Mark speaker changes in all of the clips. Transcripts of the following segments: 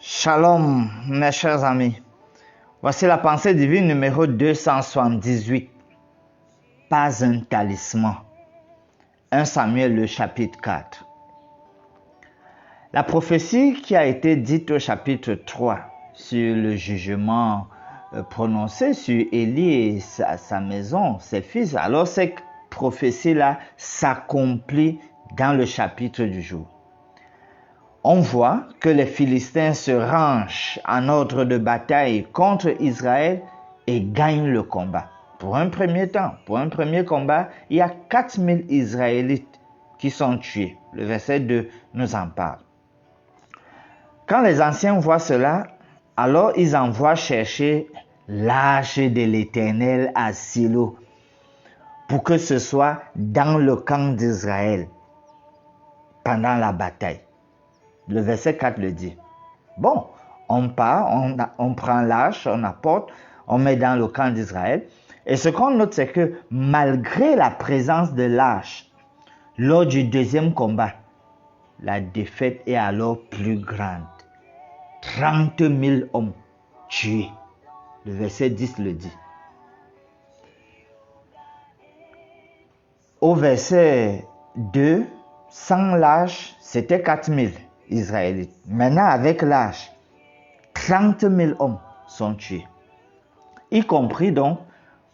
Speaker 1: Shalom, mes chers amis. Voici la pensée divine numéro 278. Pas un talisman. 1 Samuel, le chapitre 4. La prophétie qui a été dite au chapitre 3 sur le jugement prononcé sur Élie et sa maison, ses fils, alors cette prophétie-là s'accomplit dans le chapitre du jour. On voit que les Philistins se rangent en ordre de bataille contre Israël et gagnent le combat. Pour un premier combat, il y a 4000 Israélites qui sont tués. Le verset 2 nous en parle. Quand les anciens voient cela, alors ils envoient chercher l'arche de l'Éternel à Silo pour que ce soit dans le camp d'Israël pendant la bataille. Le verset 4 le dit. Bon, on part, on prend l'arche, on apporte, on met dans le camp d'Israël. Et ce qu'on note, c'est que malgré la présence de l'arche, lors du deuxième combat, la défaite est alors plus grande. 30 000 hommes tués. Le verset 10 le dit. Au verset 2, sans l'arche, c'était 4 000 Israélites. Maintenant, avec l'arche, 30 000 hommes sont tués. Y compris donc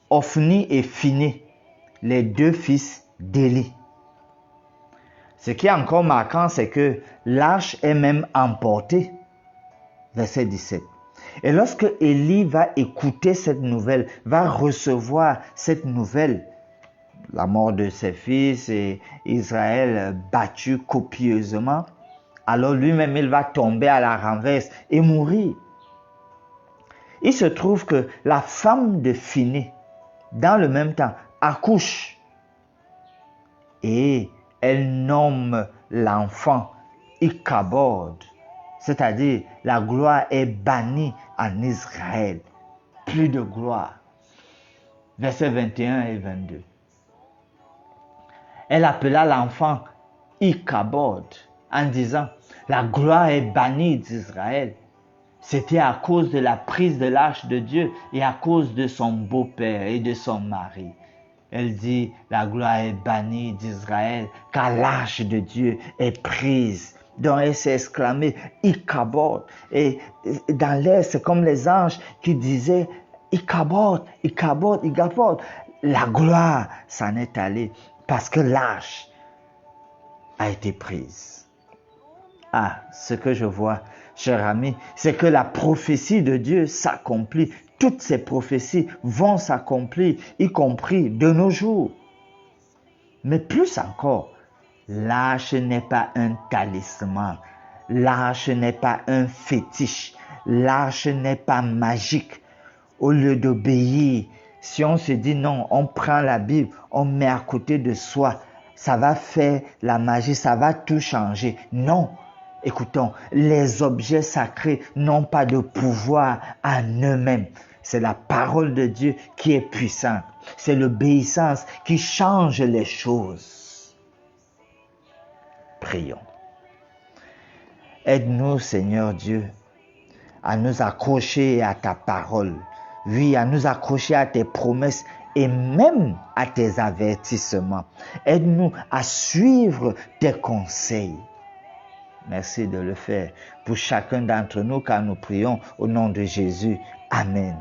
Speaker 1: Ophni et Phiné, les deux fils d'Élie. Ce qui est encore marquant, c'est que l'arche est même emportée. Verset 17. Et lorsque Élie va écouter cette nouvelle, va recevoir cette nouvelle, la mort de ses fils et Israël battu copieusement, alors lui-même il va tomber à la renverse et mourir. Il se trouve que la femme de Phiné, dans le même temps, accouche et elle nomme l'enfant Ichabod, c'est-à-dire la gloire est bannie en Israël. Plus de gloire. Versets 21 et 22. Elle appela l'enfant Ichabod en disant, la gloire est bannie d'Israël. C'était à cause de la prise de l'arche de Dieu et à cause de son beau-père et de son mari. Elle dit, la gloire est bannie d'Israël car l'arche de Dieu est prise. Donc elle s'est exclamée, Ichabod. Et dans l'air, c'est comme les anges qui disaient, Ichabod, Ichabod, Ichabod. La gloire s'en est allée parce que l'arche a été prise. Ah, ce que je vois, cher ami, c'est que la prophétie de Dieu s'accomplit. Toutes ces prophéties vont s'accomplir, y compris de nos jours. Mais plus encore, l'arche n'est pas un talisman. L'arche n'est pas un fétiche. L'arche n'est pas magique. Au lieu d'obéir, si on se dit non, on prend la Bible, on met à côté de soi, ça va faire la magie, ça va tout changer. Non. Écoutons, les objets sacrés n'ont pas de pouvoir en eux-mêmes. C'est la parole de Dieu qui est puissante. C'est l'obéissance qui change les choses. Prions. Aide-nous, Seigneur Dieu, à nous accrocher à ta parole. Oui, à nous accrocher à tes promesses et même à tes avertissements. Aide-nous à suivre tes conseils. Merci de le faire pour chacun d'entre nous car nous prions au nom de Jésus. Amen.